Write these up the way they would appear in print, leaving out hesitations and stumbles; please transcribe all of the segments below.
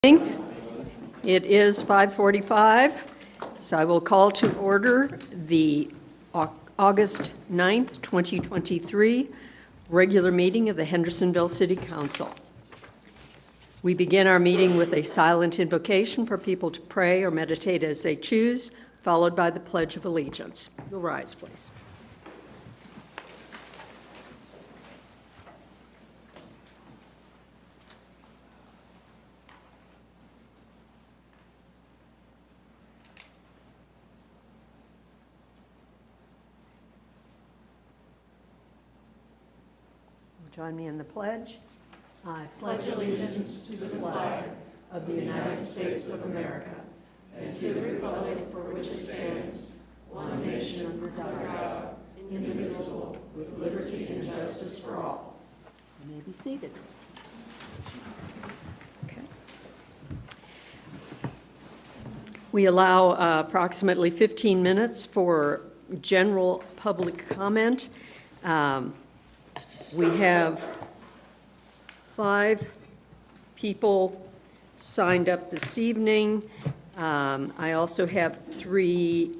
It is 5:45, so I will call to order the August 9th, 2023 regular meeting of the Hendersonville City Council. We begin our meeting with a silent invocation for people to pray or meditate as they choose, followed by the Pledge of Allegiance. You'll rise, please. Join me in the pledge. I pledge allegiance to the flag of the United States of America and to the republic for which it stands, one nation under God, indivisible, with liberty and justice for all. You may be seated. Okay. We allow approximately 15 minutes for general public comment. We have 5 people signed up this evening. I also have 3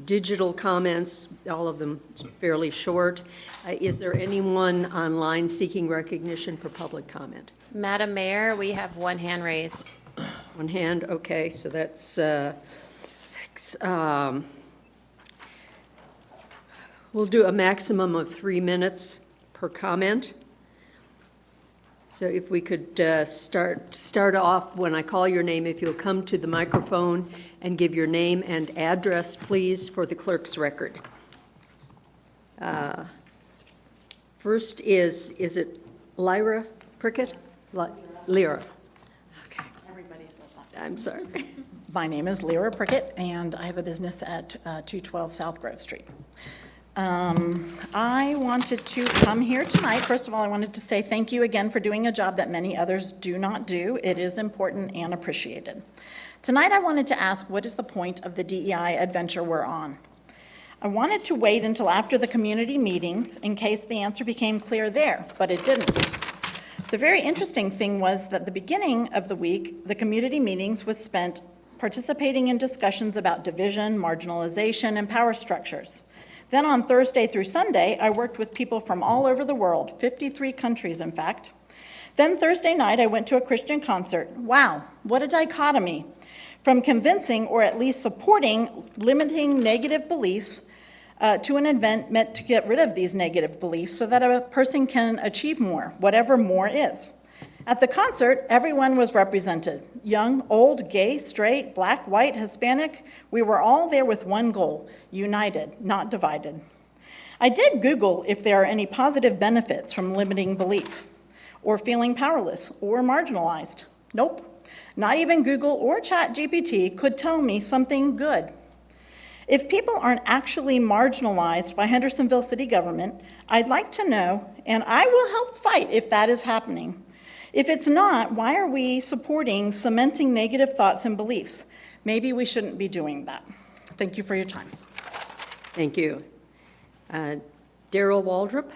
digital comments, all of them fairly short. Is there anyone online seeking recognition for public comment? Madam Mayor, we have 1 hand raised. 1 hand, okay, so that's 6. We'll do a maximum of 3 minutes per comment. So if we could start off when I call your name, if you'll come to the microphone and give your name and address, please, for the clerk's record. First is it Lyra Prickett? Lyra. Okay. Everybody says that. I'm sorry. My name is Lyra Prickett, and I have a business at 212 South Grove Street. I wanted to come here tonight. First of all, I wanted to say thank you again for doing a job that many others do not do. It is important and appreciated. Tonight, I wanted to ask, what is the point of the DEI adventure we're on? I wanted to wait until after the community meetings in case the answer became clear there, but it didn't. The very interesting thing was that the beginning of the week, the community meetings was spent participating in discussions about division, marginalization, and power structures. Then on Thursday through Sunday, I worked with people from all over the world, 53 countries, in fact. Then Thursday night, I went to a Christian concert. Wow, what a dichotomy. From convincing, or at least supporting, limiting negative beliefs to an event meant to get rid of these negative beliefs so that a person can achieve more, whatever more is. At the concert, everyone was represented. Young, old, gay, straight, black, white, Hispanic. We were all there with one goal, united, not divided. I did Google if there are any positive benefits from limiting belief, or feeling powerless, or marginalized. Nope. Not even Google or ChatGPT could tell me something good. If people aren't actually marginalized by Hendersonville City Government, I'd like to know, and I will help fight if that is happening. If it's not, why are we supporting cementing negative thoughts and beliefs? Maybe we shouldn't be doing that. Thank you for your time. Thank you. Daryl Waldrop.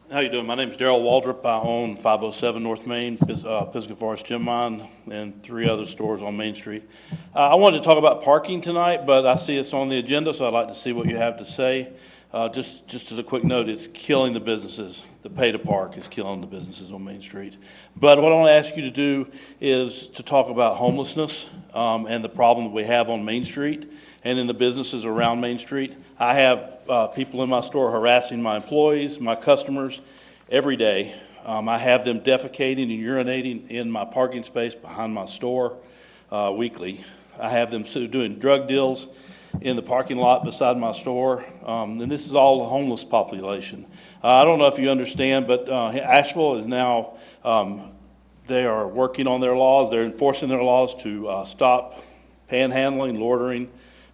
How you doing? My name is Daryl Waldrop. I own 507 North Main, Pisgah Forest Gem Mine, and 3 other stores on Main Street. I wanted to talk about parking tonight, but I see it's on the agenda, so I'd like to see what you have to say. Just as a quick note, it's killing the businesses. The pay to park is killing the businesses on Main Street. But what I want to ask you to do is to talk about homelessness and the problem that we have on Main Street and in the businesses around Main Street. I have people in my store harassing my employees, my customers, every day. I have them defecating and urinating in my parking space behind my store weekly. I have them doing drug deals in the parking lot beside my store, and this is all the homeless population. I don't know if you understand, but Asheville is now, they are working on their laws. They're enforcing their laws to stop panhandling, loitering,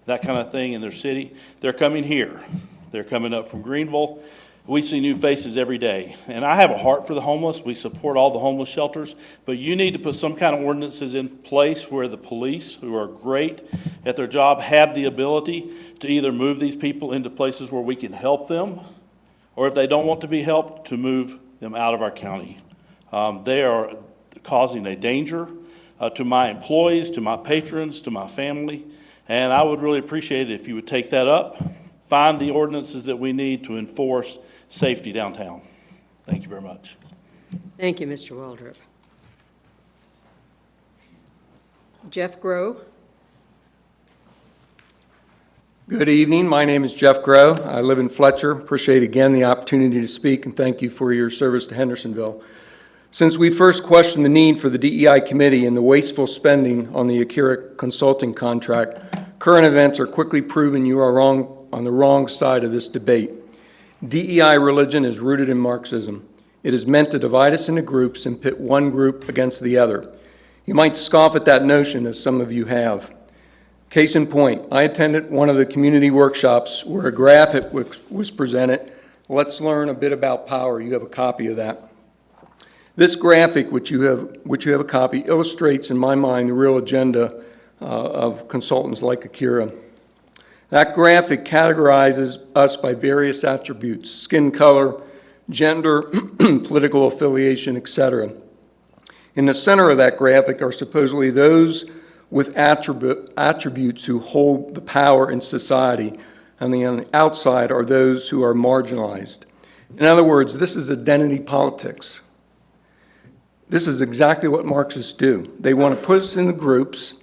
that kind of thing in their city. They're coming here. They're coming up from Greenville. We see new faces every day. And I have a heart for the homeless. We support all the homeless shelters. But you need to put some kind of ordinances in place where the police, who are great at their job, have the ability to either move these people into places where we can help them, or if they don't want to be helped, to move them out of our county. They are causing a danger to my employees, to my patrons, to my family, and I would really appreciate it if you would take that up, find the ordinances that we need to enforce safety downtown. Thank you very much. Thank you, Mr. Waldrop. Jeff Grow. Good evening. My name is Jeff Grow. I live in Fletcher. Appreciate again the opportunity to speak, and thank you for your service to Hendersonville. Since we first questioned the need for the DEI committee and the wasteful spending on the Akira consulting contract, current events are quickly proving you are wrong on the wrong side of this debate. DEI religion is rooted in Marxism. It is meant to divide us into groups and pit one group against the other. You might scoff at that notion, as some of you have. Case in point, I attended one of the community workshops where a graphic was presented. Let's learn a bit about power. You have a copy of that. This graphic, which you have a copy, illustrates in my mind the real agenda of consultants like Akira. That graphic categorizes us by various attributes: skin color, gender, political affiliation, etc. In the center of that graphic are supposedly those with attributes who hold the power in society, and on the outside are those who are marginalized. In other words, this is identity politics. This is exactly what Marxists do. They want to put us into groups.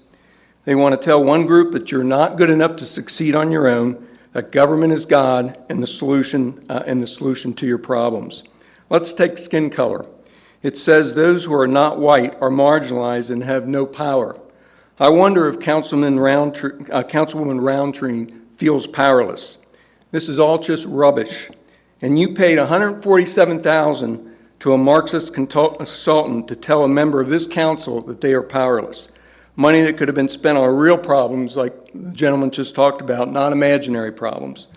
They want to tell one group that you're not good enough to succeed on your own, that government is God and the solution to your problems. Let's take skin color. It says those who are not white are marginalized and have no power. I wonder if Councilwoman Roundtree feels powerless. This is all just rubbish. And you paid $147,000 to a Marxist consultant to tell a member of this council that they are powerless. Money that could have been spent on real problems like the gentleman just talked about, not imaginary problems.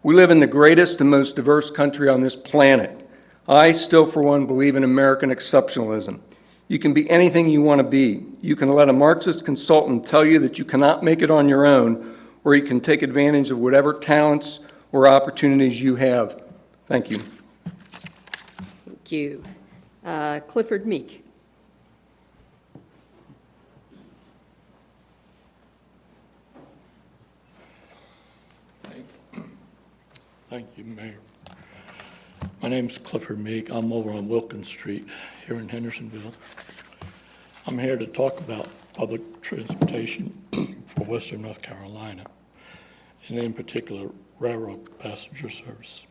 We live in the greatest and most diverse country on this planet. I still, for one, believe in American exceptionalism. You can be anything you want to be. You can let a Marxist consultant tell you that you cannot make it on your own, or you can take advantage of whatever talents or opportunities you have. Thank you. Thank you. Clifford Meek. Thank you, Mayor. My name's Clifford Meek. I'm over on Wilkins Street here in Hendersonville. I'm here to talk about public transportation for Western North Carolina, and in particular, railroad passenger service.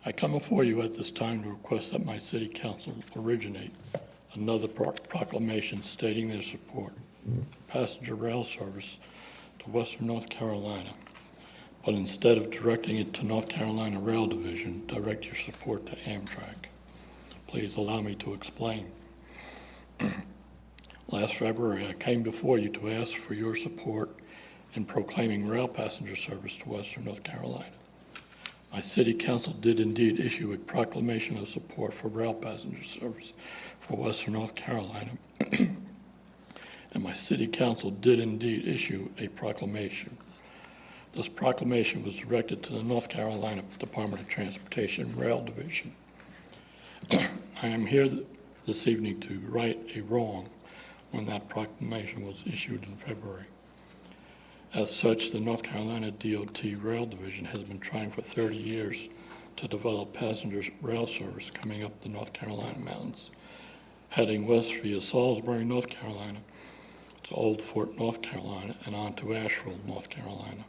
I come before you at this time to request that my city council originate another proclamation stating their support for passenger rail service to Western North Carolina. But instead of directing it to North Carolina Rail Division, direct your support to Amtrak. Please allow me to explain. Last February, I came before you to ask for your support in proclaiming rail passenger service to Western North Carolina. My city council did indeed issue a proclamation of support for rail passenger service for Western North Carolina. And my city council did indeed issue a proclamation. This proclamation was directed to the North Carolina Department of Transportation Rail Division. I am here this evening to right a wrong when that proclamation was issued in February. As such, the North Carolina DOT Rail Division has been trying for 30 years to develop passenger rail service coming up the North Carolina mountains, heading west via Salisbury, North Carolina, to Old Fort, North Carolina, and on to Asheville, North Carolina.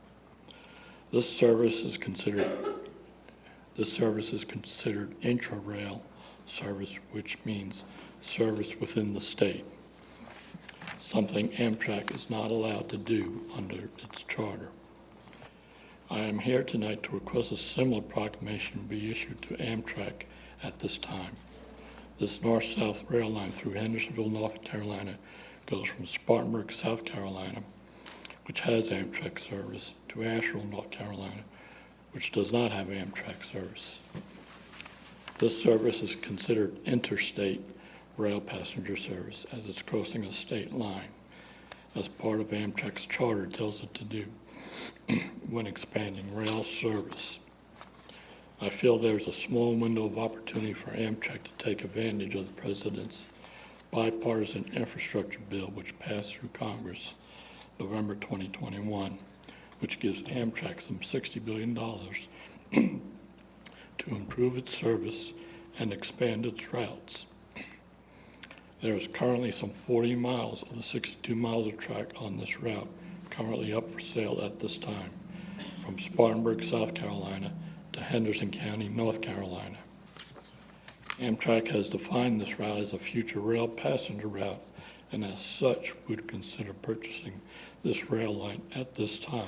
This service is considered intra-rail service, which means service within the state, something Amtrak is not allowed to do under its charter. I am here tonight to request a similar proclamation be issued to Amtrak at this time. This north-south rail line through Hendersonville, North Carolina, goes from Spartanburg, South Carolina, which has Amtrak service, to Asheville, North Carolina, which does not have Amtrak service. This service is considered interstate rail passenger service as it's crossing a state line, as part of Amtrak's charter tells it to do when expanding rail service. I feel there's a small window of opportunity for Amtrak to take advantage of the President's bipartisan infrastructure bill, which passed through Congress November 2021, which gives Amtrak some $60 billion to improve its service and expand its routes. There is currently some 40 miles of the 62 miles of track on this route currently up for sale at this time, from Spartanburg, South Carolina to Henderson County, North Carolina. Amtrak has defined this route as a future rail passenger route, and as such would consider purchasing this rail line at this time.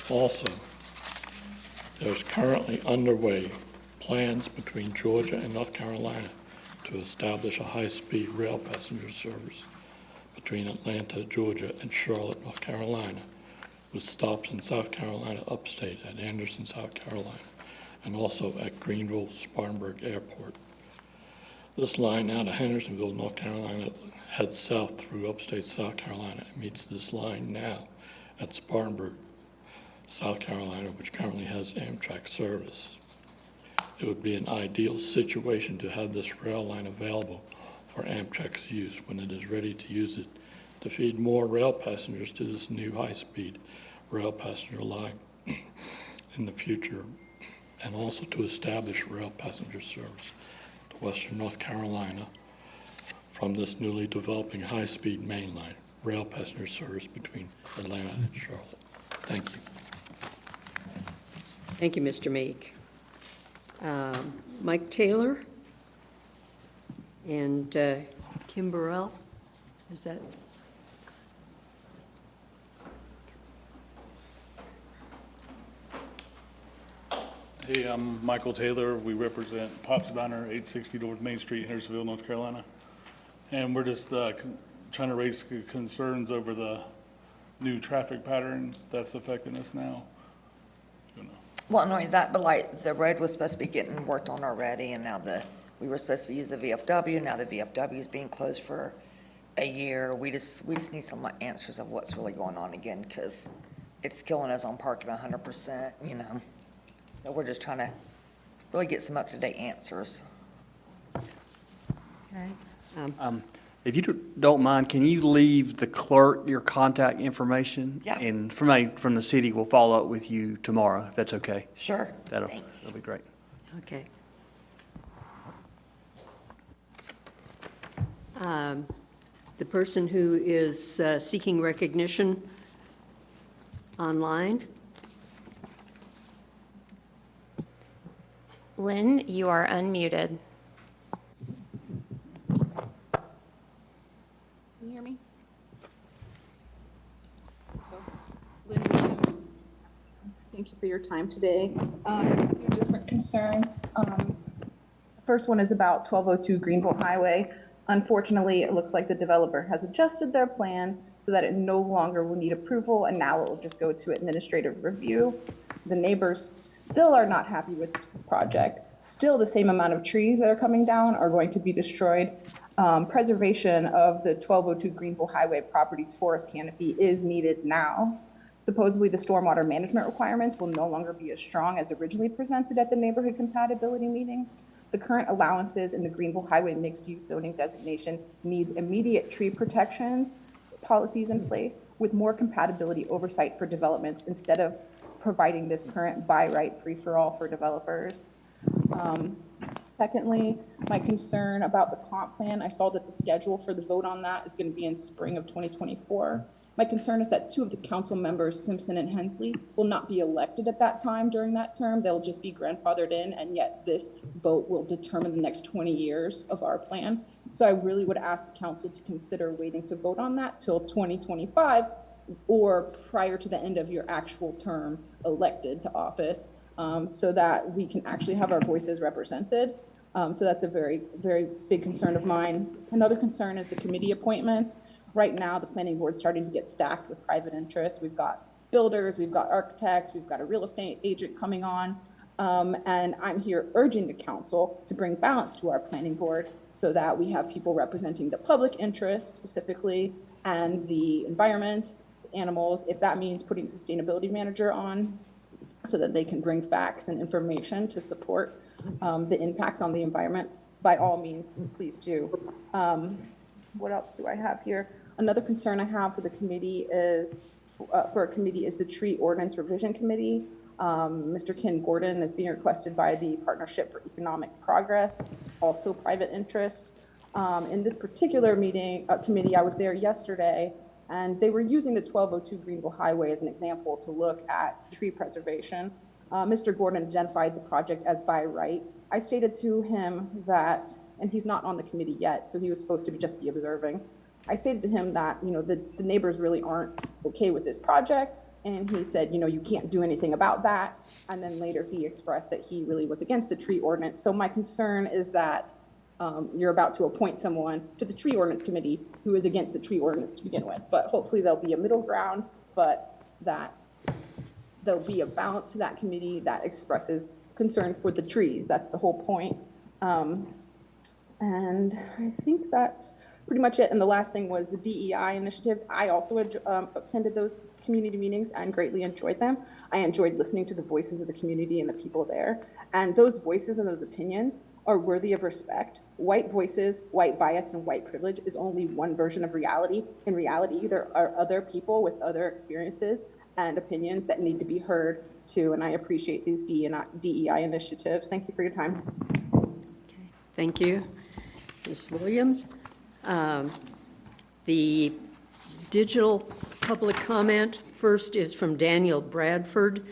Also, there's currently underway plans between Georgia and North Carolina to establish a high-speed rail passenger service between Atlanta, Georgia, and Charlotte, North Carolina, with stops in South Carolina upstate at Anderson, South Carolina, and also at Greenville Spartanburg Airport. This line out of Hendersonville, North Carolina, heads south through upstate South Carolina and meets this line now at Spartanburg, South Carolina, which currently has Amtrak service. It would be an ideal situation to have this rail line available for Amtrak's use when it is ready to use it to feed more rail passengers to this new high-speed rail passenger line in the future, and also to establish rail passenger service to western North Carolina from this newly developing high-speed main line, rail passenger service between Atlanta and Charlotte. Thank you. Thank you, Mr. Meek. Mike Taylor and Kim Burrell, is that? Hey, I'm Michael Taylor. We represent Pop's Diner, 860 North Main Street, Hendersonville, North Carolina. And we're just trying to raise concerns over the new traffic pattern that's affecting us now. Well, not only that, but like the road was supposed to be getting worked on already, and now we were supposed to use the VFW. Now the VFW is being closed for a year. We just need some answers of what's really going on again, because it's killing us on parking 100%, you know. So we're just trying to really get some up-to-date answers. Okay. If you don't mind, can you leave the clerk your contact information? Yeah. And from the city, we'll follow up with you tomorrow, if that's okay. Sure. That'll be great. Okay. The person who is seeking recognition online. Lynn, you are unmuted. Can you hear me? So, Lynn, thank you for your time today. A few different concerns. First one is about 1202 Greenville Highway. Unfortunately, it looks like the developer has adjusted their plan so that it no longer will need approval, and now it will just go to administrative review. The neighbors still are not happy with this project. Still, the same amount of trees that are coming down are going to be destroyed. Preservation of the 1202 Greenville Highway property's forest canopy is needed now. Supposedly, the stormwater management requirements will no longer be as strong as originally presented at the neighborhood compatibility meeting. The current allowances in the Greenville Highway mixed-use zoning designation needs immediate tree protections policies in place with more compatibility oversight for developments instead of providing this current by right free-for-all for developers. Secondly, my concern about the comp plan, I saw that the schedule for the vote on that is going to be in spring of 2024. My concern is that two of the council members, Simpson and Hensley, will not be elected at that time during that term. They'll just be grandfathered in, and yet this vote will determine the next 20 years of our plan. So I really would ask the council to consider waiting to vote on that till 2025 or prior to the end of your actual term elected to office, so that we can actually have our voices represented. So that's a very, very big concern of mine. Another concern is the committee appointments. Right now, the planning board's starting to get stacked with private interests. We've got builders, we've got architects, we've got a real estate agent coming on. And I'm here urging the council to bring balance to our planning board so that we have people representing the public interest specifically and the environment, animals, if that means putting a sustainability manager on so that they can bring facts and information to support the impacts on the environment, by all means, please do. What else do I have here? Another concern I have for the committee is, the Tree Ordinance Revision Committee. Mr. Ken Gordon is being requested by the Partnership for Economic Progress, also private interest. In this particular committee, I was there yesterday, and they were using the 1202 Greenville Highway as an example to look at tree preservation. Mr. Gordon identified the project as by right. I stated to him that, and he's not on the committee yet, so he was supposed to just be observing. I stated to him that, the neighbors really aren't okay with this project, and he said, you can't do anything about that. And then later he expressed that he really was against the tree ordinance. So my concern is that you're about to appoint someone to the tree ordinance committee who is against the tree ordinance to begin with. But hopefully there'll be a middle ground, but that there'll be a balance to that committee that expresses concern for the trees. That's the whole point. And I think that's pretty much it. And the last thing was the DEI initiatives. I also attended those community meetings and greatly enjoyed them. I enjoyed listening to the voices of the community and the people there. And those voices and those opinions are worthy of respect. White voices, white bias, and white privilege is only one version of reality. In reality, there are other people with other experiences and opinions that need to be heard too. And I appreciate these DEI initiatives. Thank you for your time. Okay, thank you. Ms. Williams. The digital public comment first is from Daniel Bradford,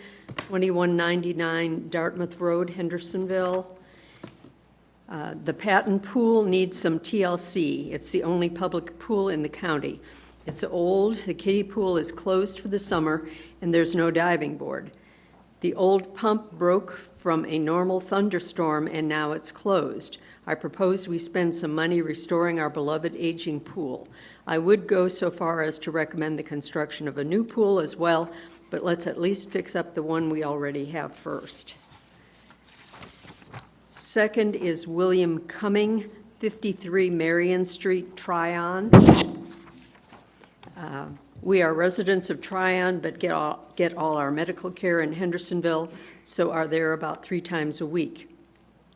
2199 Dartmouth Road, Hendersonville. The Patton Pool needs some TLC. It's the only public pool in the county. It's old, the kiddie pool is closed for the summer, and there's no diving board. The old pump broke from a normal thunderstorm, and now it's closed. I propose we spend some money restoring our beloved aging pool. I would go so far as to recommend the construction of a new pool as well, but let's at least fix up the one we already have first. Second is William Cumming, 53 Marion Street, Tryon. We are residents of Tryon, but get all our medical care in Hendersonville, so are there about 3 times a week.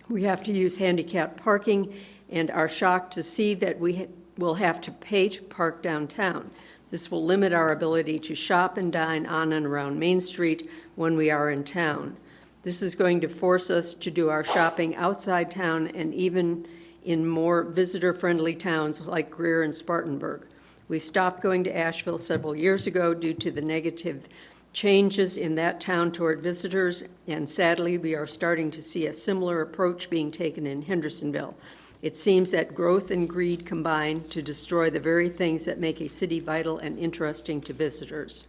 We have to use handicapped parking and are shocked to see that we will have to pay to park downtown. This will limit our ability to shop and dine on and around Main Street when we are in town. This is going to force us to do our shopping outside town and even in more visitor-friendly towns like Greer and Spartanburg. We stopped going to Asheville several years ago due to the negative changes in that town toward visitors, and sadly, we are starting to see a similar approach being taken in Hendersonville. It seems that growth and greed combine to destroy the very things that make a city vital and interesting to visitors.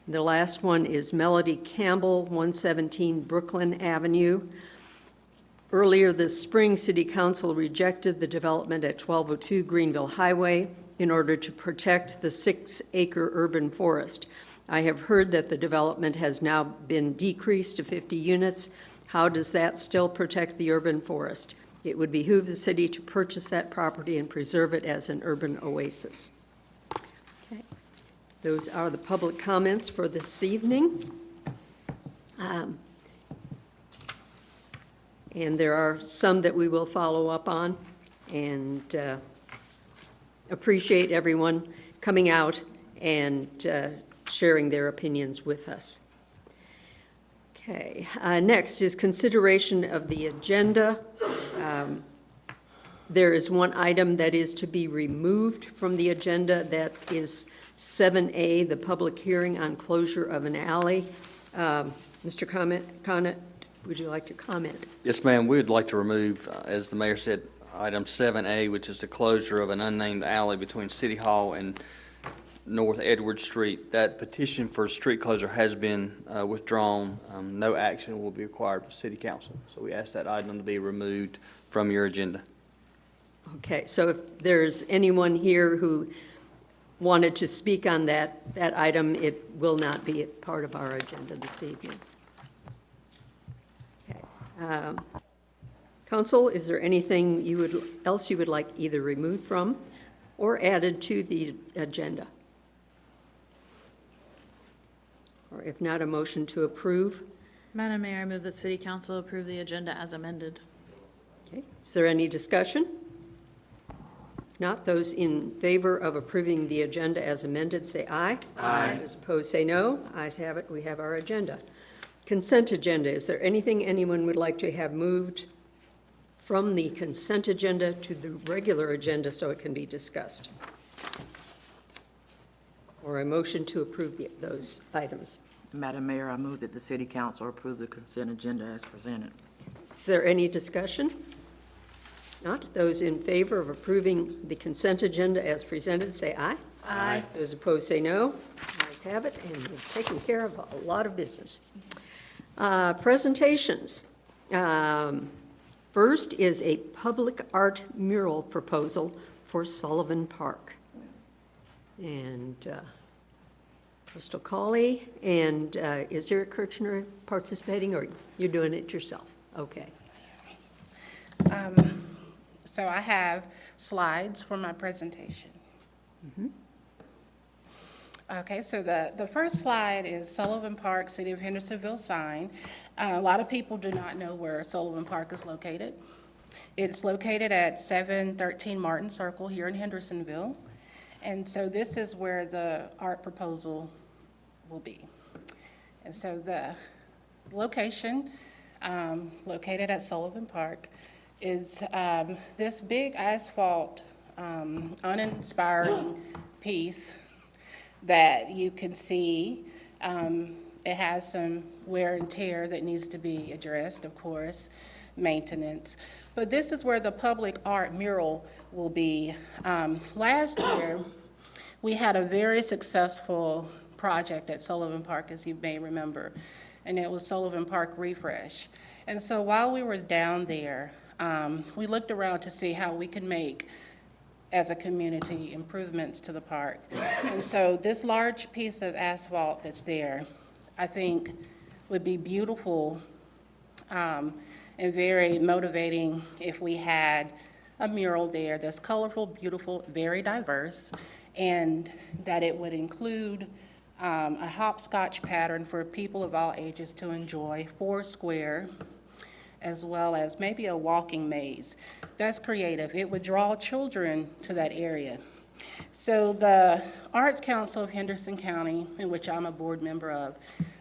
The last one is Melody Campbell, 117 Brooklyn Avenue. Earlier this spring, City Council rejected the development at 1202 Greenville Highway in order to protect the 6-acre urban forest. I have heard that the development has now been decreased to 50 units. How does that still protect the urban forest? It would behoove the city to purchase that property and preserve it as an urban oasis. Okay. Those are the public comments for this evening. And there are some that we will follow up on, and appreciate everyone coming out and sharing their opinions with us. Okay, next is consideration of the agenda. There is one item that is to be removed from the agenda. That is 7A, the public hearing on closure of an alley. Mr. Conant, would you like to comment? Yes, ma'am. We would like to remove, as the mayor said, item 7A, which is the closure of an unnamed alley between City Hall and North Edward Street. That petition for street closure has been withdrawn. No action will be required for City Council. So we ask that item to be removed from your agenda. Okay, so if there's anyone here who wanted to speak on that item, it will not be a part of our agenda this evening. Okay. Council, is there anything else you would like either removed from or added to the agenda? Or if not, a motion to approve? Madam Mayor, I move that City Council approve the agenda as amended. Okay, is there any discussion? If not, those in favor of approving the agenda as amended, say aye. Aye. Those opposed, say no. Ayes have it, we have our agenda. Consent agenda, is there anything anyone would like to have moved from the consent agenda to the regular agenda so it can be discussed? Or a motion to approve those items? Madam Mayor, I move that the City Council approve the consent agenda as presented. Is there any discussion? Not, those in favor of approving the consent agenda as presented, say aye. Aye. Those opposed, say no. Ayes have it, and we've taken care of a lot of business. Presentations. First is a public art mural proposal for Sullivan Park. And Crystal Cawley, and is Eric Kirchner participating, or you're doing it yourself? Okay. So I have slides for my presentation. Okay, so the first slide is Sullivan Park, City of Hendersonville sign. A lot of people do not know where Sullivan Park is located. It's located at 713 Martin Circle here in Hendersonville. And so this is where the art proposal will be. And so the location, located at Sullivan Park, is this big asphalt, uninspiring piece that you can see. It has some wear and tear that needs to be addressed, of course, maintenance. But this is where the public art mural will be. Last year, we had a very successful project at Sullivan Park, as you may remember, and it was Sullivan Park Refresh. And so while we were down there, we looked around to see how we could make, as a community, improvements to the park. And so this large piece of asphalt that's there, I think would be beautiful and very motivating if we had a mural there that's colorful, beautiful, very diverse, and that it would include a hopscotch pattern for people of all ages to enjoy, 4 square, as well as maybe a walking maze. That's creative. It would draw children to that area. So the Arts Council of Henderson County, in which I'm a board member of,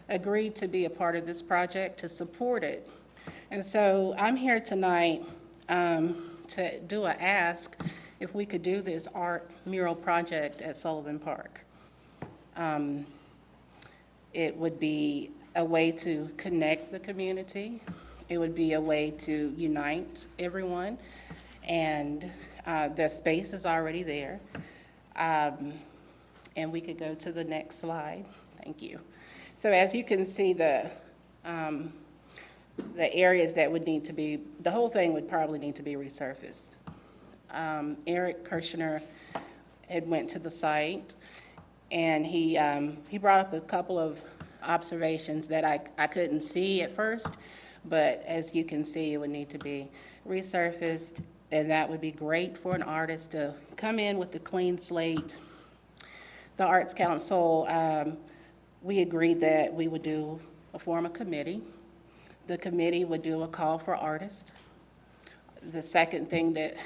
agreed to be a part of this project to support it. And so I'm here tonight to do a ask if we could do this art mural project at Sullivan Park. It would be a way to connect the community. It would be a way to unite everyone, and the space is already there. And we could go to the next slide. Thank you. So as you can see, the areas that would need to be, the whole thing would probably need to be resurfaced. Eric Kirchner had went to the site, and he brought up a couple of observations that I couldn't see at first, but as you can see, it would need to be resurfaced, and that would be great for an artist to come in with a clean slate. The Arts Council, we agreed that we would form a committee. The committee would do a call for artists. The second thing that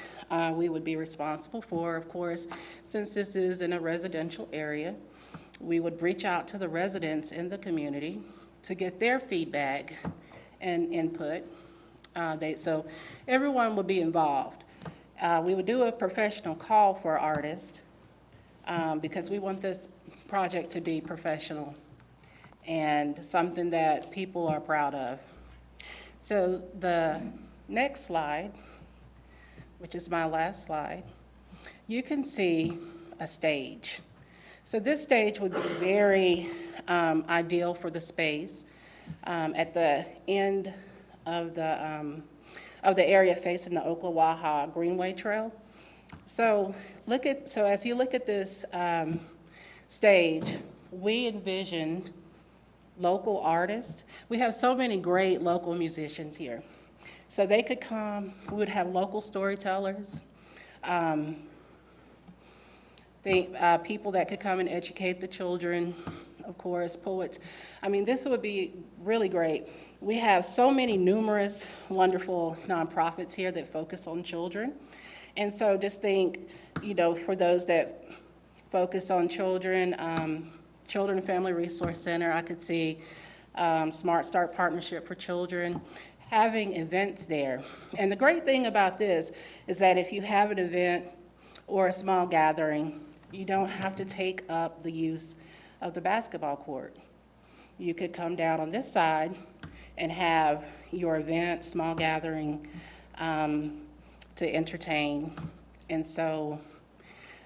we would be responsible for, of course, since this is in a residential area, we would reach out to the residents in the community to get their feedback and input. So everyone would be involved. We would do a professional call for artists because we want this project to be professional and something that people are proud of. So the next slide, which is my last slide, you can see a stage. So this stage would be very ideal for the space at the end of the area facing the Ocklawaha Greenway Trail. So as you look at this stage, we envisioned local artists. We have so many great local musicians here. So they could come, we would have local storytellers, people that could come and educate the children of course, poets. I mean, this would be really great. We have so many numerous wonderful nonprofits here that focus on children. And so just think, you know, for those that focus on children, Children and Family Resource Center, I could see Smart Start Partnership for Children, having events there. And the great thing about this is that if you have an event or a small gathering, you don't have to take up the use of the basketball court. You could come down on this side and have your event, small gathering, to entertain. And so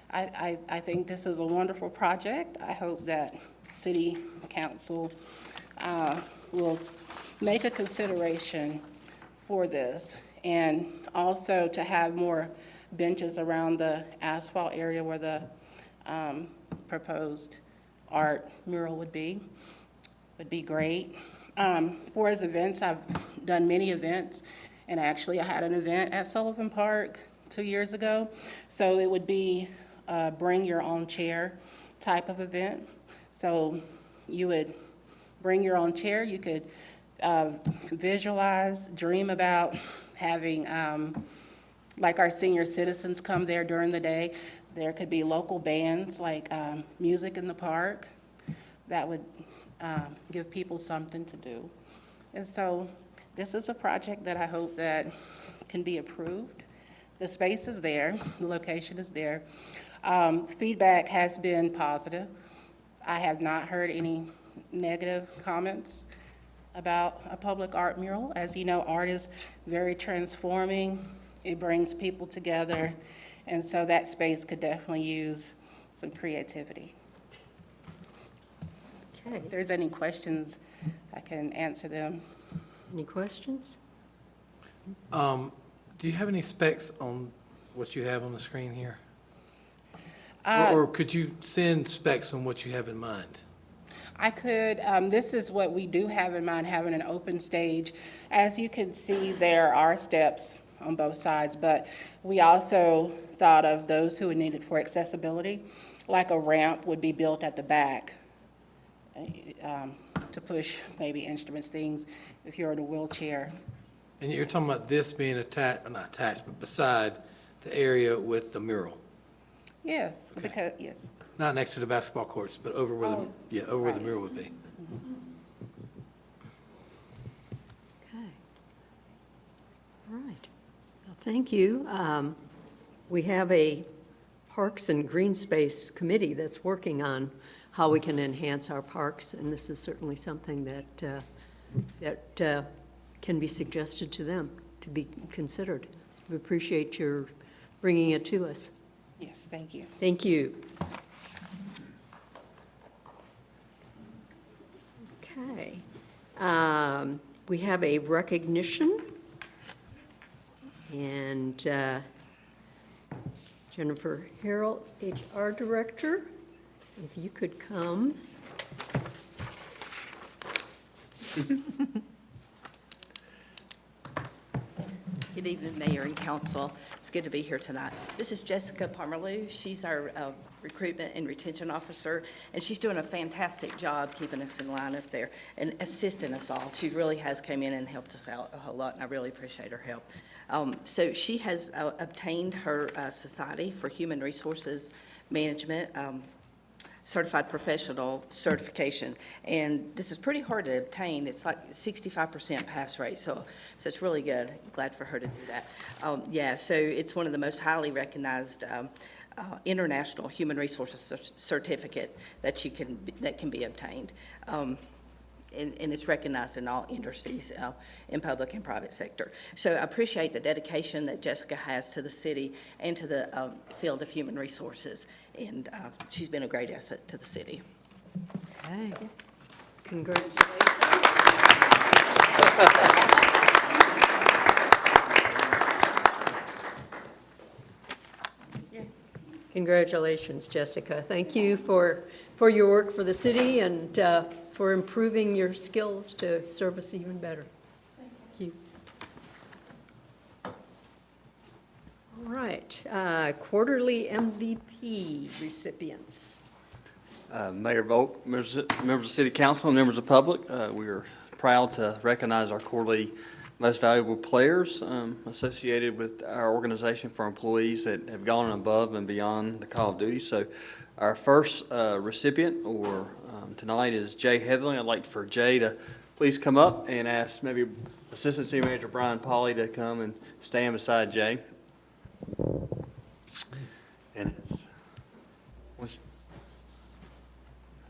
I think this is a wonderful project. I hope that City Council will make a consideration for this, and also to have more benches around the asphalt area where the proposed art mural would be great. For as events, I've done many events, and actually I had an event at Sullivan Park 2 years ago. So it would be a bring your own chair type of event. So you would bring your own chair. You could visualize, dream about having, like our senior citizens come there during the day. There could be local bands, like music in the park, that would give people something to do. And so this is a project that I hope that can be approved. The space is there, the location is there. Feedback has been positive. I have not heard any negative comments about a public art mural. As you know, art is very transforming. It brings people together, and so that space could definitely use some creativity. Okay. If there's any questions, I can answer them. Any questions? Do you have any specs on what you have on the screen here? Uh, Or could you send specs on what you have in mind? I could, this is what we do have in mind, having an open stage. As you can see, there are steps on both sides, but we also thought of those who would need it for accessibility, like a ramp would be built at the back to push maybe instruments, things, if you're in a wheelchair. And you're talking about this being attached, not attached, but beside the area with the mural? Yes, Okay. because, yes. Not next to the basketball courts, but over where over where the right. mural would be. Okay. All right. Well, thank you. We have a Parks and Green Space Committee that's working on how we can enhance our parks, and this is certainly something that can be suggested to them to be considered. We appreciate your bringing it to us. Yes, thank you. Thank you. Okay. We have a recognition, and Jennifer Harrell, HR Director, if you could come. Good evening, Mayor and Council. It's good to be here tonight. This is Jessica Pomerleau. She's our Recruitment and Retention Officer, and she's doing a fantastic job keeping us in line up there and assisting us all. She really has come in and helped us out a whole lot, and I really appreciate her help. So she has obtained her Society for Human Resources Management Certified Professional certification, and this is pretty hard to obtain. It's like 65% pass rate, so it's really good. Glad for her to do that. Yeah, so it's one of the most highly recognized international human resources certificate that can be obtained. And it's recognized in all industries, in public and private sector. So I appreciate the dedication that Jessica has to the city and to the field of human resources, and she's been a great asset to the city. Okay. Congratulations. Congratulations, Jessica. Thank you for your work for the city and for improving your skills to serve us even better. Thank you. All right, quarterly MVP recipients. Mayor Volk, members of City Council, and members of the public, we are proud to recognize our quarterly most valuable players associated with our organization for employees that have gone above and beyond the call of duty. So our first recipient tonight is Jay Heatherly. I'd like for Jay to please come up and ask maybe Assistant City Manager Brian Pauley to come and stand beside Jay. And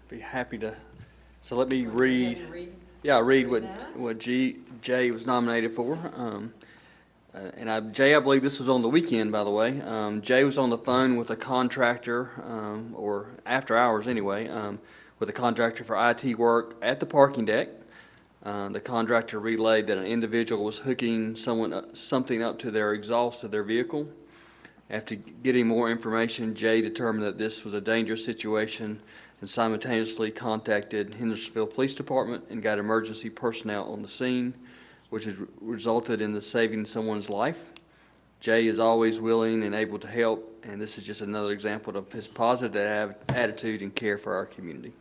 be happy to. So let me read. Yeah, read what Jay was nominated for. Jay, I believe this was on the weekend, by the way. Jay was on the phone with a contractor, or after hours anyway, with a contractor for IT work at the parking deck. The contractor relayed that an individual was hooking something up to their exhaust of their vehicle. After getting more information, Jay determined that this was a dangerous situation and simultaneously contacted Hendersonville Police Department and got emergency personnel on the scene, which has resulted in saving someone's life. Jay is always willing and able to help, and this is just another example of his positive attitude and care for our community.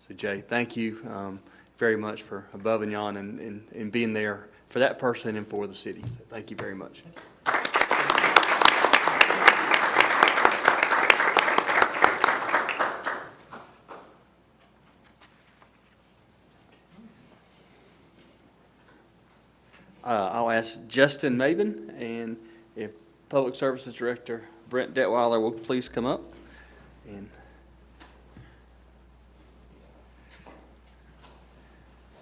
So Jay, thank you very much for above and beyond and being there for that person and for the city. So thank you very much. I'll ask Justin Maben, and if Public Services Director Brent Detweiler will please come up. And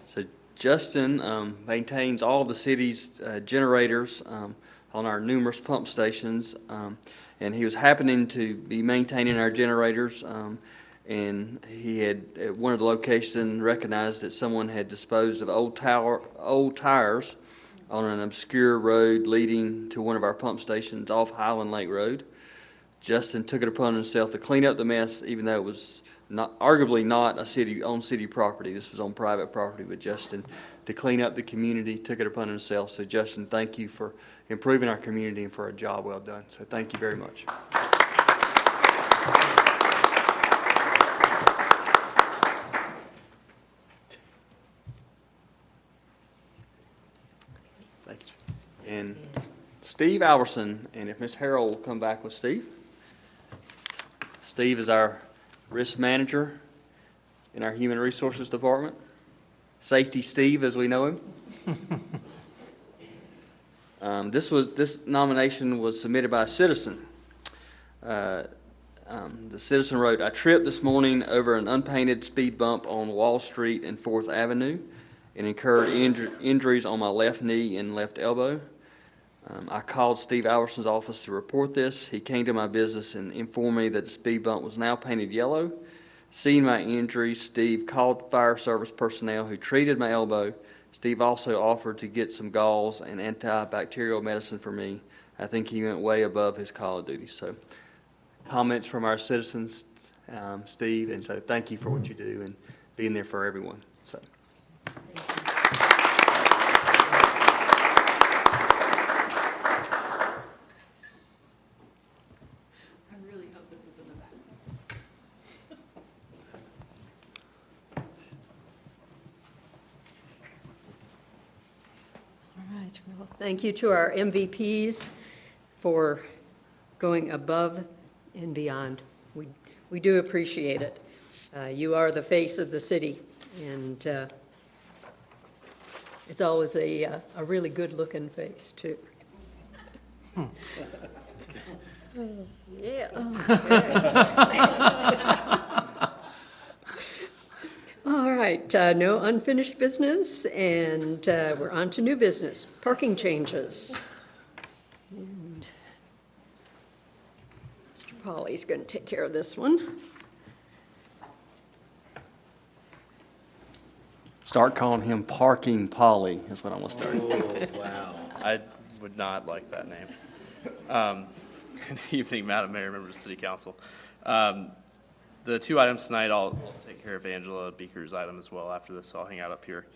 so Justin maintains all of the city's generators on our numerous pump stations, and he was happening to be maintaining our generators, and he had at one of the locations recognized that someone had disposed of old tires on an obscure road leading to one of our pump stations off Highland Lake Road. Justin took it upon himself to clean up the mess, even though it was arguably not on city property. This was on private property, but Justin, to clean up the community, took it upon himself. So Justin, thank you for improving our community and for a job well done. So thank you very much. And Steve Alverson, and if Ms. Harrell will come back with Steve. Steve is our risk manager in our Human Resources Department. Safety Steve, as we know him. This nomination was submitted by a citizen. The citizen wrote, "I tripped this morning over an unpainted speed bump on Wall Street and 4th Avenue and incurred injuries on my left knee and left elbow. I called Steve Alverson's office to report this. He came to my business and informed me that the speed bump was now painted yellow. Seeing my injury, Steve called fire service personnel who treated my elbow. Steve also offered to get some gauze and antibacterial medicine for me. I think he went way above his call of duty." So comments from our citizens, Steve, and so thank you for what you do and being there for everyone. So. Well, thank you to our MVPs for going above and beyond. We do appreciate it. You are the face of the city, and it's always a really good-looking face, too. Yeah. All right, no unfinished business, and we're on to new business, parking changes. And Mr. Pauley's going to take care of this one. Start calling him Parking Polly is what I'm going to start. Oh, wow. I would not like that name. Good evening, Madam Mayor, members of City Council. The two items tonight, I'll take care of Angela Beaker's item as well after this, so I'll hang out up here.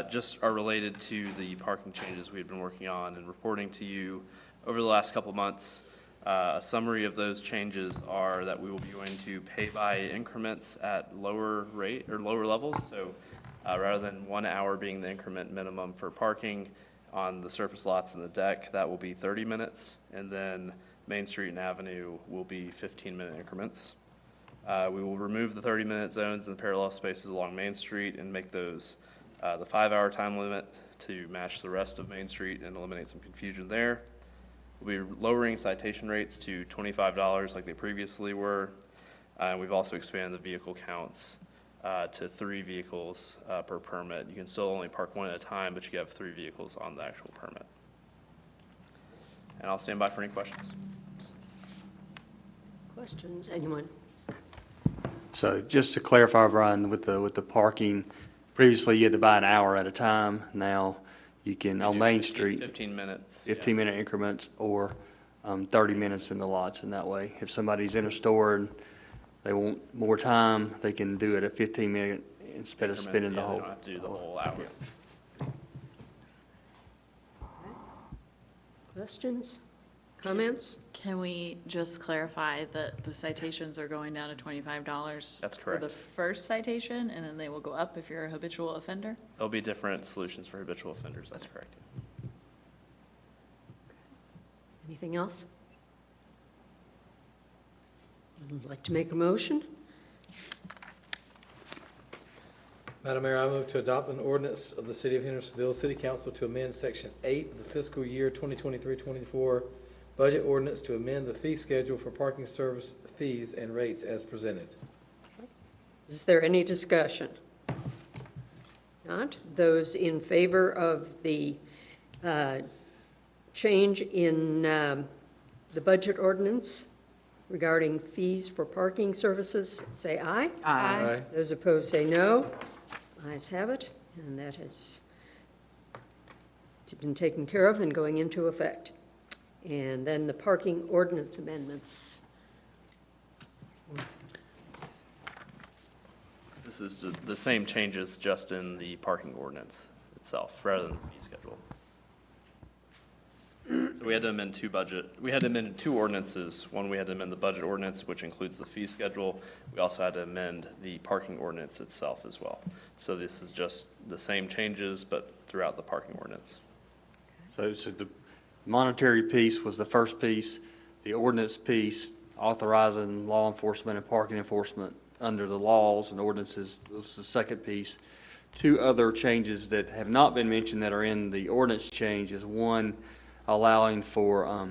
Just are related to the parking changes we've been working on and reporting to you over the last couple months. A summary of those changes are that we will be going to pay by increments at lower rate or lower levels. So rather than 1 hour being the increment minimum for parking on the surface lots and the deck, that will be 30 minutes. And then Main Street and Avenue will be 15-minute increments. We will remove the 30-minute zones and the parallel spaces along Main Street and make those the 5-hour time limit to match the rest of Main Street and eliminate some confusion there. We'll be lowering citation rates to $25 like they previously were. We've also expanded the vehicle counts to 3 vehicles per permit. You can still only park 1 at a time, but you can have 3 vehicles on the actual permit. And I'll stand by for any questions. Questions, anyone? So just to clarify, Brian, with the parking, previously you had to buy an hour at a time. Now you can, on Main Street. 15 minutes. 15-minute increments or 30 minutes in the lots. And that way, if somebody's in a store and they want more time, they can do it at 15-minute instead of spending the whole. They don't have to do the whole hour. Questions, comments? Can we just clarify that the citations are going down to $25? That's For the correct. first citation, and then they will go up if you're a habitual offender? There'll be different solutions for habitual offenders, that's correct. Anything else? Would like to make a motion? Madam Mayor, I move to adopt an ordinance of the City of Hendersonville City Council to amend Section 8 of the fiscal year 2023-24 budget ordinance to amend the fee schedule for parking service fees and rates as presented. Is there any discussion? Not? Those in favor of the change in the budget ordinance regarding fees for parking services, say aye. Aye. Those opposed say no. Ayes have it, and that has been taken care of and going into effect. And then the parking ordinance amendments. This is the same changes, just in the parking ordinance itself, rather than the fee schedule. So we had to amend two ordinances. One, we had to amend the budget ordinance, which includes the fee schedule. We also had to amend the parking ordinance itself as well. So this is just the same changes, but throughout the parking ordinance. So the monetary piece was the first piece. The ordinance piece authorizing law enforcement and parking enforcement under the laws and ordinances was the second piece. 2 other changes that have not been mentioned that are in the ordinance change is one, allowing for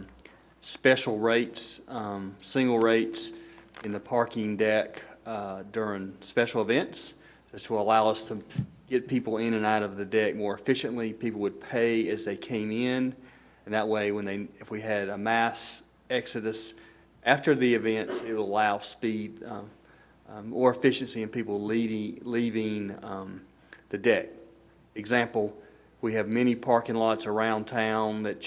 special rates, single rates in the parking deck during special events. This will allow us to get people in and out of the deck more efficiently. People would pay as they came in, and that way, if we had a mass exodus after the events, it will allow speed, more efficiency in people leaving the deck. Example, we have many parking lots around town that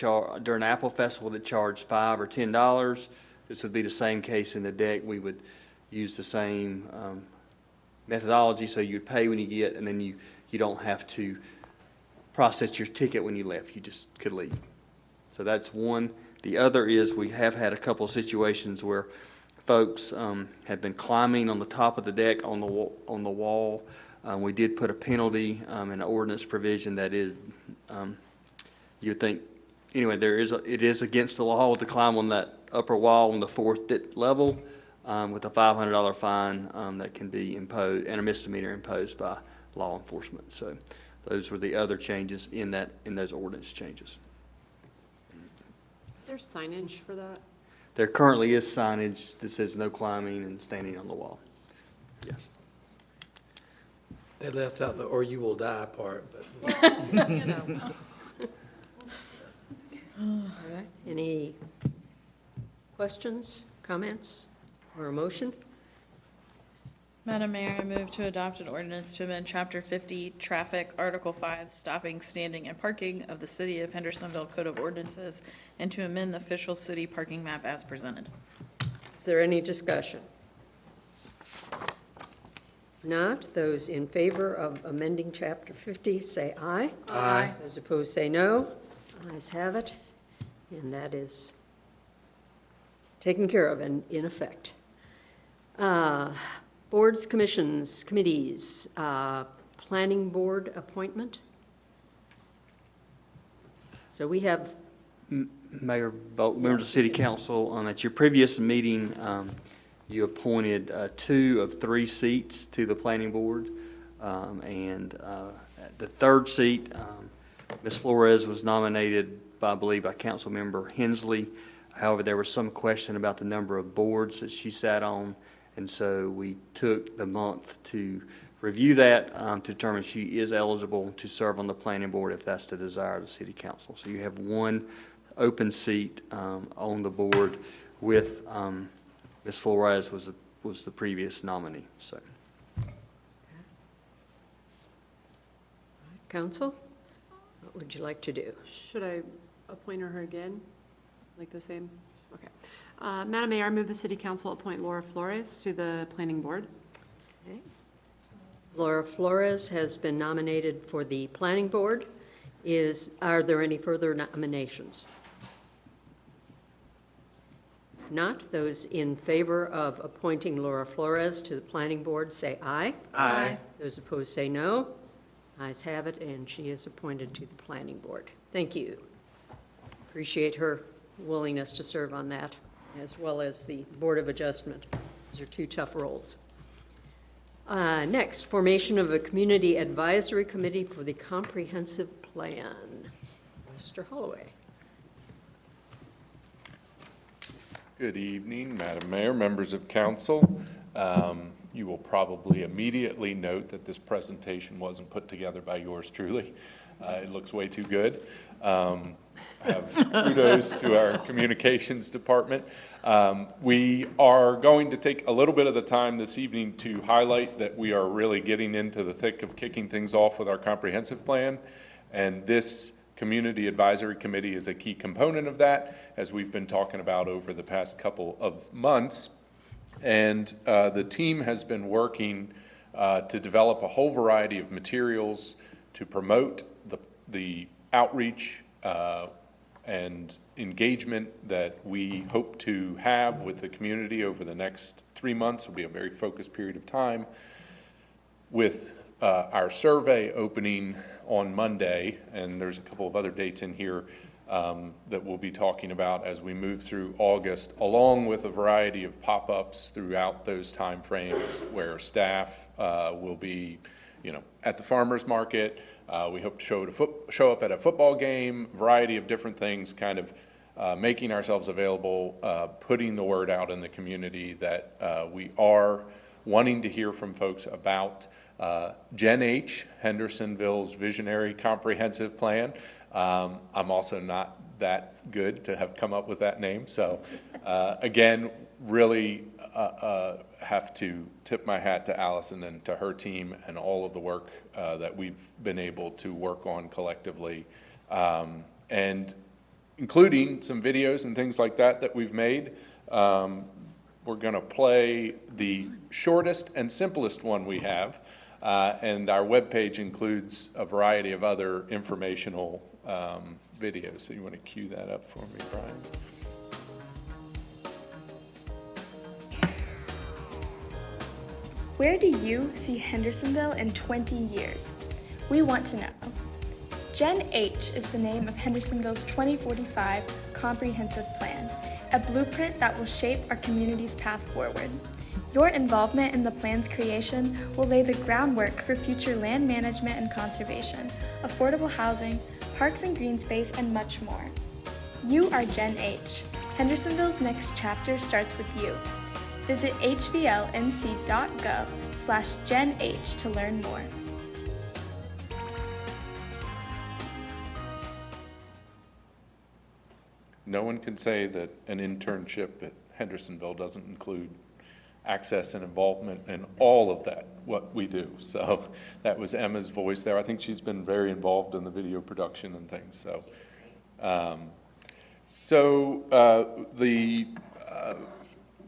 during Apple Festival that charge $5 or $10. This would be the same case in the deck. We would use the same methodology, so you'd pay when you get, and then you don't have to process your ticket when you left. You just could leave. So that's one. The other is we have had a couple of situations where folks have been climbing on the top of the deck on the wall. We did put a penalty in an ordinance provision that is, you'd think, anyway, it is against the law to climb on that upper wall on the 4th level with a $500 fine that can be imposed, and a misdemeanor imposed by law enforcement. So those were the other changes in those ordinance changes. Is there signage for that? There currently is signage that says no climbing and standing on the wall. Yes. They left out the "or you will die" part. But. All right, any questions, comments, or a motion? Madam Mayor, I move to adopt an ordinance to amend Chapter 50, Traffic, Article 5, Stopping, Standing, and Parking of the City of Hendersonville Code of Ordinances, and to amend the official city parking map as presented. Is there any discussion? Not, those in favor of amending Chapter 50, say aye. Aye. Those opposed say no. Ayes have it, and that is taken care of and in effect. Boards, commissions, committees, planning board appointment. So we have, Mayor, members of City Council, at your previous meeting, you appointed 2 of 3 seats to the planning board. And the 3rd seat, Ms. Flores was nominated by, I believe, by Councilmember Hensley. However, there was some question about the number of boards that she sat on, and so we took the month to review that, to determine she is eligible to serve on the planning board if that's the desire of the City Council. So you have 1 open seat on the board with Ms. Flores was the previous nominee. So, council, what would you like to do? Should I appoint her again? Like the same? Okay. Madam Mayor, I move the City Council appoint Laura Flores to the Planning Board. Okay. Laura Flores has been nominated for the planning board. Are there any further nominations? If not, those in favor of appointing Laura Flores to the planning board say aye. Aye. Those opposed say no. Ayes have it, and she is appointed to the planning board. Thank you. Appreciate her willingness to serve on that, as well as the Board of Adjustment. Those are 2 tough roles. Next, formation of a community advisory committee for the comprehensive plan. Mr. Holloway. Good evening, Madam Mayor, members of council. You will probably immediately note that this presentation wasn't put together by yours truly. It looks way too good. Have kudos to our communications department. We are going to take a little bit of the time this evening to highlight that we are really getting into the thick of kicking things off with our comprehensive plan, and this Community Advisory Committee is a key component of that, as we've been talking about over the past couple of months. And the team has been working to develop a whole variety of materials to promote the outreach and engagement that we hope to have with the community over the next 3 months. It'll be a very focused period of time, with our survey opening on Monday, and there's a couple of other dates in here that we'll be talking about as we move through August, along with a variety of pop-ups throughout those time frames where staff will be, at the farmer's market. We hope to show up at a football game, variety of different things, kind of making ourselves available, putting the word out in the community that we are wanting to hear from folks about Gen H, Hendersonville's visionary comprehensive plan. I'm also not that good to have come up with that name. So again, really have to tip my hat to Allison and to her team and all of the work that we've been able to work on collectively, and including some videos and things like that we've made. We're going to play the shortest and simplest one we have, and our webpage includes a variety of other informational videos. So you want to cue that up for me, Brian? Where do you see Hendersonville in 20 years? We want to know. Gen H is the name of Hendersonville's 2045 Comprehensive Plan, a blueprint that will shape our community's path forward. Your involvement in the plan's creation will lay the groundwork for future land management and conservation, affordable housing, parks and green space, and much more. You are Gen H. Hendersonville's next chapter starts with you. Visit hvlnc.gov/GenH to learn more. No one can say that an internship at Hendersonville doesn't include access and involvement in all of that, what we do. So that was Emma's voice there. I think she's been very involved in the video production and things. So, the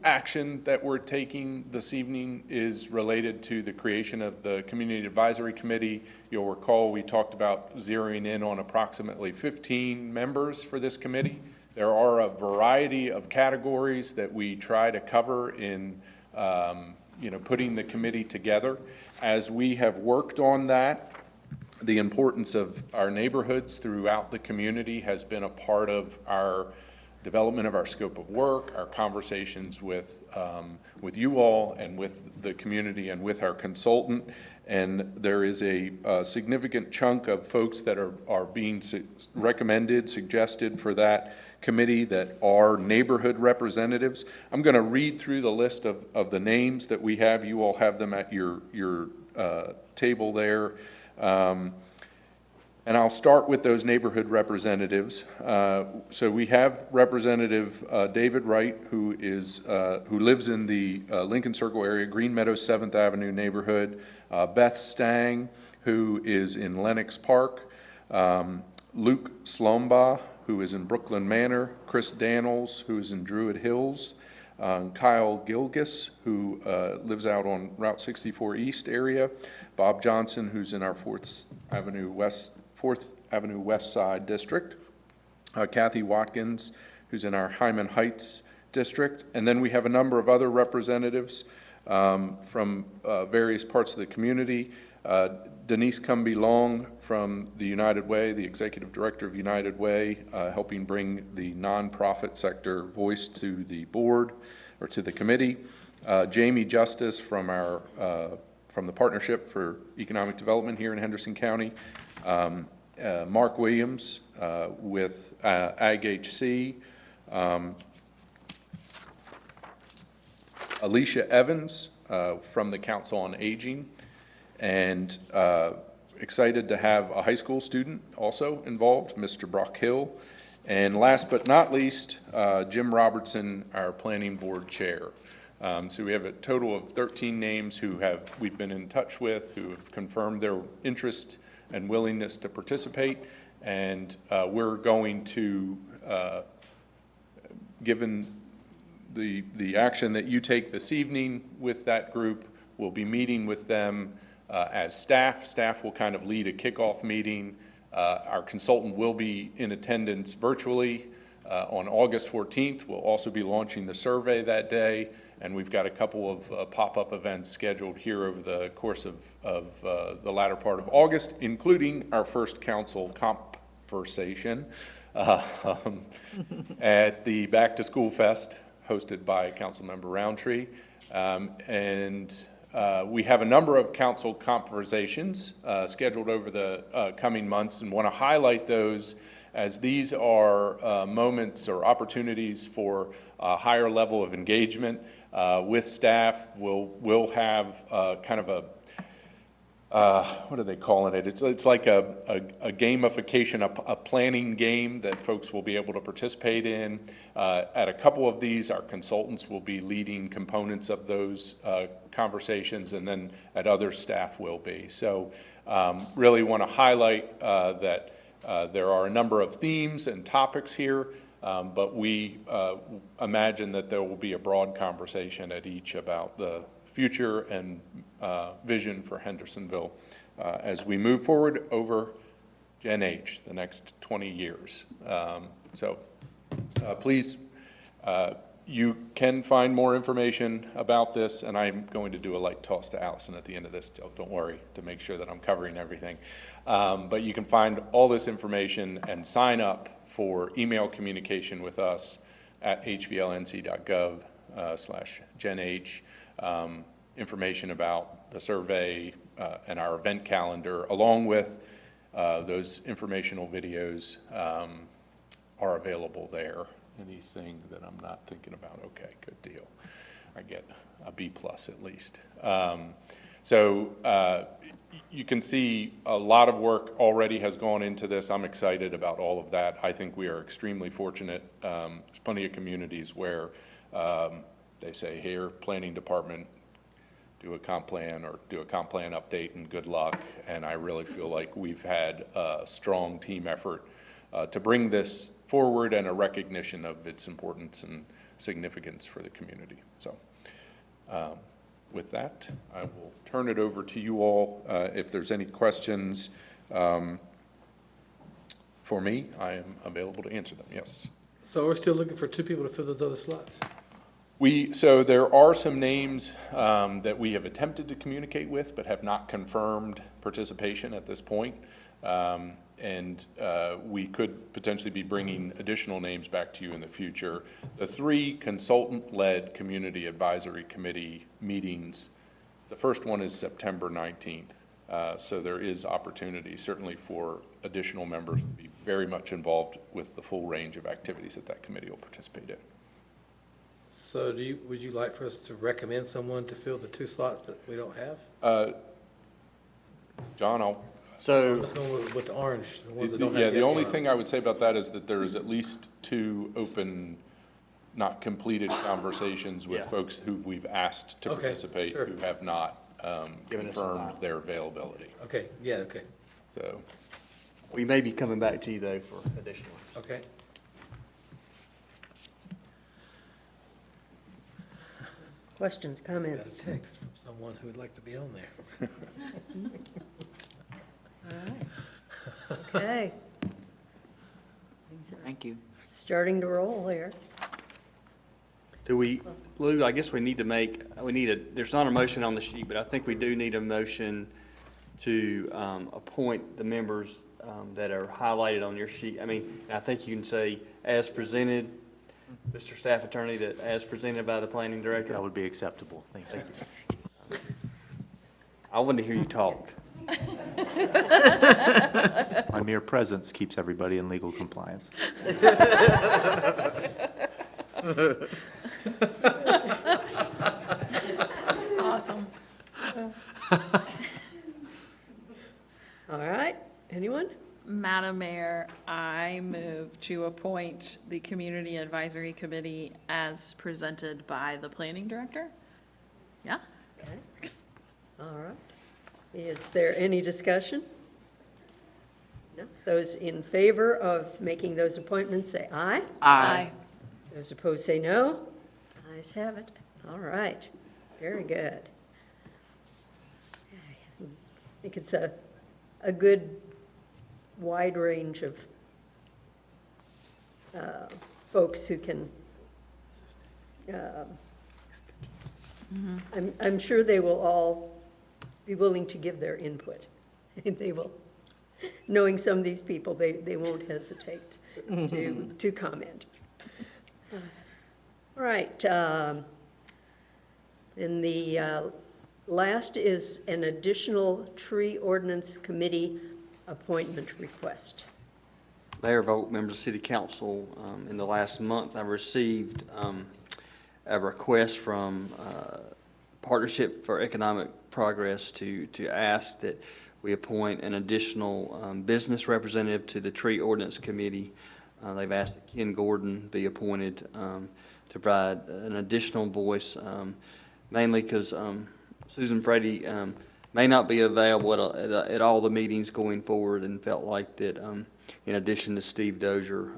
action that we're taking this evening is related to the creation of the Community Advisory Committee. You'll recall we talked about zeroing in on approximately 15 members for this committee. There are a variety of categories that we try to cover in putting the committee together. As we have worked on that, the importance of our neighborhoods throughout the community has been a part of our development of our scope of work, our conversations with you all and with the community and with our consultant. And there is a significant chunk of folks that are being recommended, suggested for that committee that are neighborhood representatives. I'm going to read through the list of the names that we have. You all have them at your table there. And I'll start with those neighborhood representatives. So we have Representative David Wright, who lives in the Lincoln Circle area, Green Meadows 7th Avenue neighborhood. Beth Stang, who is in Lenox Park. Luke Slombaugh, who is in Brooklyn Manor. Chris Daniels, who is in Druid Hills. Kyle Gilgis, who lives out on Route 64 East area. Bob Johnson, who's in our 4th Avenue West Side District. Kathy Watkins, who's in our Hyman Heights District. And then we have a number of other representatives from various parts of the community. Denise Cumby Long from the United Way, the Executive Director of United Way, helping bring the nonprofit sector voice to the board or to the committee. Jamie Justice from the Partnership for Economic Development here in Henderson County. Mark Williams with AgHC. Alicia Evans from the Council on Aging. And excited to have a high school student also involved, Mr. Brock Hill. And last but not least, Jim Robertson, our planning board chair. So we have a total of 13 names we've been in touch with, who have confirmed their interest and willingness to participate. And we're going to, given the action that you take this evening with that group, we'll be meeting with them as staff. Staff will kind of lead a kickoff meeting. Our consultant will be in attendance virtually on August 14th. We'll also be launching the survey that day, and we've got a couple of pop-up events scheduled here over the course of the latter part of August, including our first council conversation at the Back to School Fest hosted by Councilmember Roundtree. We have a number of council conversations scheduled over the coming months, and want to highlight those as these are moments or opportunities for a higher level of engagement with staff. We'll have kind of a what are they calling it? It's like a gamification, a planning game that folks will be able to participate in. At a couple of these, our consultants will be leading components of those conversations, and then at others, staff will be. So really want to highlight that there are a number of themes and topics here, but we imagine that there will be a broad conversation at each about the future and vision for Hendersonville as we move forward over Gen H, the next 20 years. Please, you can find more information about this, and I'm going to do a light toss to Allison at the end of this, don't worry, to make sure that I'm covering everything. But you can find all this information and sign up for email communication with us at hvlnc.gov/GenH. Information about the survey and our event calendar, along with those informational videos, are available there. Anything that I'm not thinking about? Okay, good deal. I get a B+ at least. You can see a lot of work already has gone into this. I'm excited about all of that. I think we are extremely fortunate. There's plenty of communities where they say, here, planning department, do a comp plan or do a comp plan update and good luck. And I really feel like we've had a strong team effort to bring this forward and a recognition of its importance and significance for the community. So with that, I will turn it over to you all. If there's any questions for me, I am available to answer them. Yes. So we're still looking for 2 people to fill those other slots? So there are some names that we have attempted to communicate with, but have not confirmed participation at this point. And we could potentially be bringing additional names back to you in the future. The 3 consultant-led community advisory committee meetings, the first one is September 19th. So there is opportunity certainly for additional members to be very much involved with the full range of activities that committee will participate in. So would you like for us to recommend someone to fill the 2 slots that we don't have? John, Let's go with the orange, the ones that don't have. Yeah, the yes only on. thing I would say about that is that there is at least 2 open, not completed conversations with folks who we've asked to participate, sure. who have not Given us some confirmed time. their availability. Okay, yeah, okay, So, We may be coming back to you, though, for additional. okay. Questions, Got comments? a text from someone who would like to be on there. All right. Okay. Things are Thank you. starting to roll here. Lou, I guess we need there's not a motion on the sheet, but I think we do need a motion to appoint the members that are highlighted on your sheet. I mean, I think you can say, as presented, Mr. Staff Attorney, that as presented by the Planning Director. That would be acceptable. Thank you. I wanted to hear you talk. My mere presence keeps everybody in legal compliance. Awesome. All right, anyone? Madam Mayor, I move to appoint the Community Advisory Committee as presented by the Planning Director. Yeah? Okay. All right. Is there any discussion? No? Those in favor of making those appointments, say aye. Aye. Those opposed, say no. Ayes have it. All right. Very good. I think it's a good wide range of folks who can, I'm sure they will all be willing to give their input. They will, knowing some of these people, they won't hesitate to comment. All right. And the last is an additional tree ordinance committee appointment request. Mayor, vote, members of City Council, in the last month, I received a request from Partnership for Economic Progress to ask that we appoint an additional business representative to the Tree Ordinance Committee. They've asked that Ken Gordon be appointed to provide an additional voice, mainly because Susan Brady may not be available at all the meetings going forward, and felt like that in addition to Steve Dozier,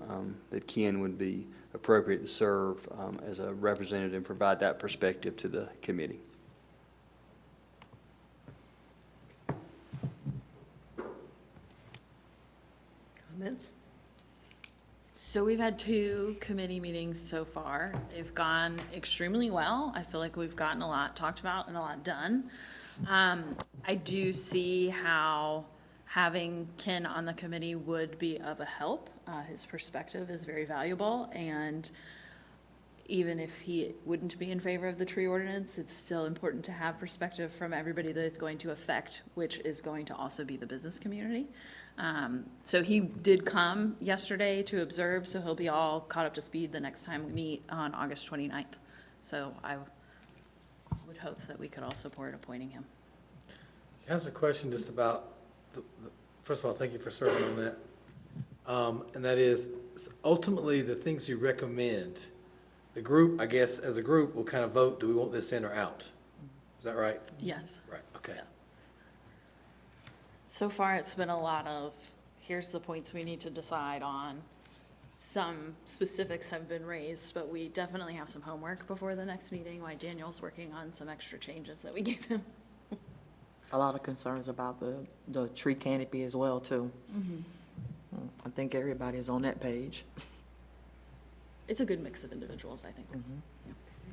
that Ken would be appropriate to serve as a representative and provide that perspective to the committee. Comments? So we've had 2 committee meetings so far. They've gone extremely well. I feel like we've gotten a lot talked about and a lot done. I do see how having Ken on the committee would be of a help. His perspective is very valuable, and even if he wouldn't be in favor of the tree ordinance, it's still important to have perspective from everybody that it's going to affect, which is going to also be the business community. So he did come yesterday to observe, so he'll be all caught up to speed the next time we meet on August 29th. So I would hope that we could all support appointing him. Can I ask a question just about, first of all, thank you for serving on that. And that is, ultimately, the things you recommend, the group, I guess, as a group, will kind of vote, do we want this in or out? Is that right? Yes. Right, okay. Yeah. So far, it's been a lot of, here's the points we need to decide on. Some specifics have been raised, but we definitely have some homework before the next meeting, while Daniel's working on some extra changes that we gave him. A lot of concerns about the tree canopy as well, too. I think everybody's on that page. it's a good mix of individuals, I think.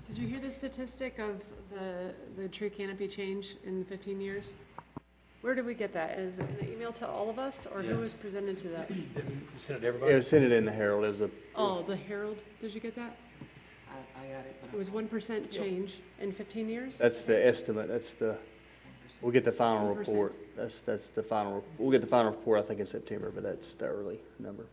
Did you hear the statistic of the tree canopy change in 15 years? Where did we get that? Is it an email to all of us, or who was presented to that? You sent it to everybody? It was sent in the Herald as a, Oh, the Herald, did you get that? I got it, but It was 1% change in 15 years? that's the estimate, we'll get the final 1%. report. That's the final, we'll get the final report, I think, in September, but that's the early number.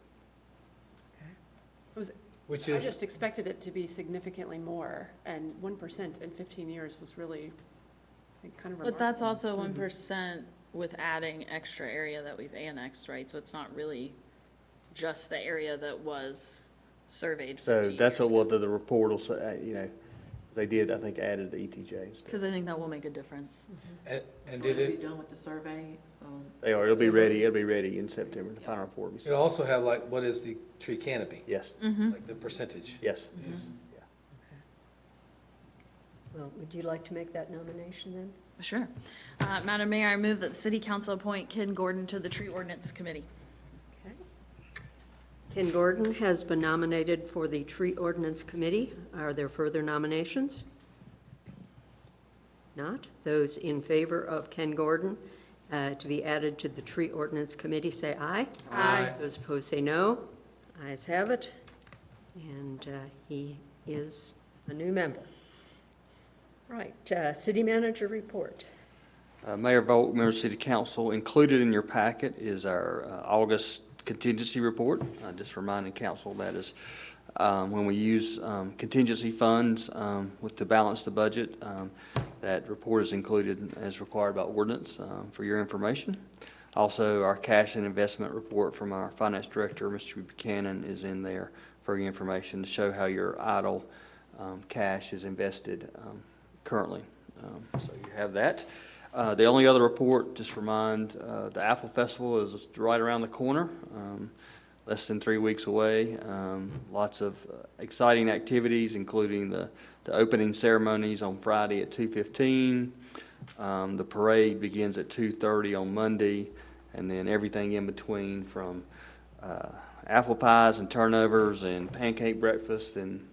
It was, Which I is, just expected it to be significantly more, and 1% in 15 years was really, I think, kind of remarkable. But that's also 1% with adding extra area that we've annexed, right? So it's not really just the area that was surveyed 15 So years that's ago. what the report will say, they did, I think, added the ETJs. Because I think that will make a difference. and will did it be it, done with the survey? They are, it'll be ready in September, the final report will be. it also have like, what is the tree canopy? Yes, Like the percentage? yes. Is- Well, would you like to make that nomination then? Sure. Madam Mayor, I move that the city council appoint Ken Gordon to the tree ordinance committee. Okay. Ken Gordon has been nominated for the Tree Ordinance Committee. Are there further nominations? Not. Those in favor of Ken Gordon to be added to the Tree Ordinance Committee, say aye. Aye. Those opposed say no. Ayes have it, and he is a new member. Right, city manager report. Mayor Volk, members of City Council, included in your packet is our August contingency report. Just reminding council that is when we use contingency funds to balance the budget, that report is included as required by ordinance for your information. Also, our cash and investment report from our finance director, Mr. Buchanan, is in there for your information to show how your idle cash is invested currently. So you have that. The only other report, just remind, the Apple Festival is right around the corner, less than 3 weeks away. Lots of exciting activities, including the opening ceremonies on Friday at 2:15. The parade begins at 2:30 on Monday, and then everything in between from apple pies and turnovers and pancake breakfast and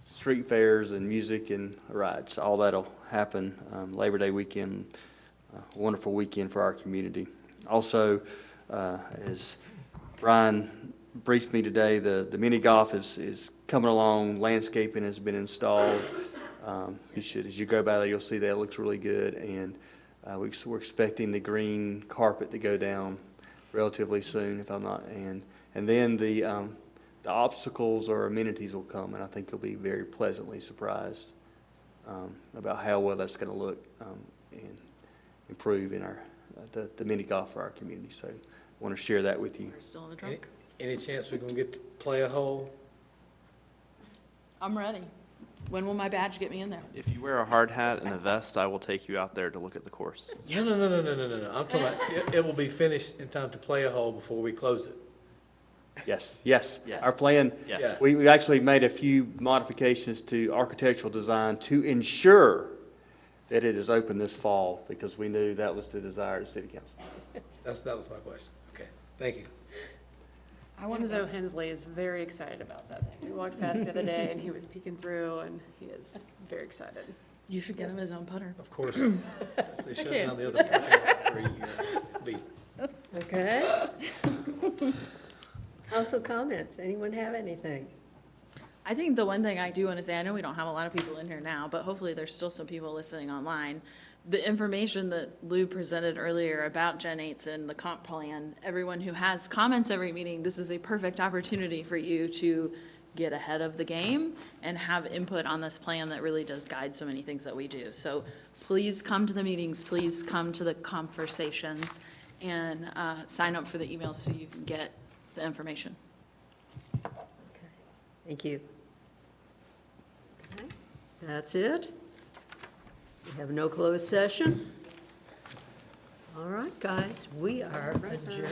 street fairs and music and rides. All that'll happen Labor Day weekend, a wonderful weekend for our community. Also, as Brian briefed me today, the mini golf is coming along. Landscaping has been installed. As you go by there, you'll see that it looks really good. And we're expecting the green carpet to go down relatively soon, if I'm not. And then the obstacles or amenities will come, and I think you'll be very pleasantly surprised about how well that's going to look and improve in the mini golf for our community. So I want to share that with you. We're still in the trunk. Any chance we're gonna get to play a hole? I'm ready. When will my badge get me in there? If you wear a hard hat and a vest, I will take you out there to look at the course. No. I'm talking about, it will be finished in time to play a hole before we close it. Yes. Yes. Our plan, Yes. we actually made a few modifications to architectural design to ensure that it is open this fall, because we knew that was the desire of the city council. That was my question. Okay, thank you. I want to know Hensley is very excited about that thing. We walked past the other day, and he was peeking through, and he is very excited. You should get him his own putter. Of course, since they shut down the other parking lot for Okay. Council comments. Anyone have anything? I think the one thing I do want to say, I know we don't have a lot of people in here now, but hopefully there's still some people listening online. The information that Lou presented earlier about Gen 8s and the comp plan, everyone who has comments every meeting, this is a perfect opportunity for you to get ahead of the game and have input on this plan that really does guide so many things that we do. So please come to the meetings, please come to the conversations, and sign up for the emails so you can get the information. Thank you. Okay, that's it. We have no closed session. All right, guys, we are adjourned.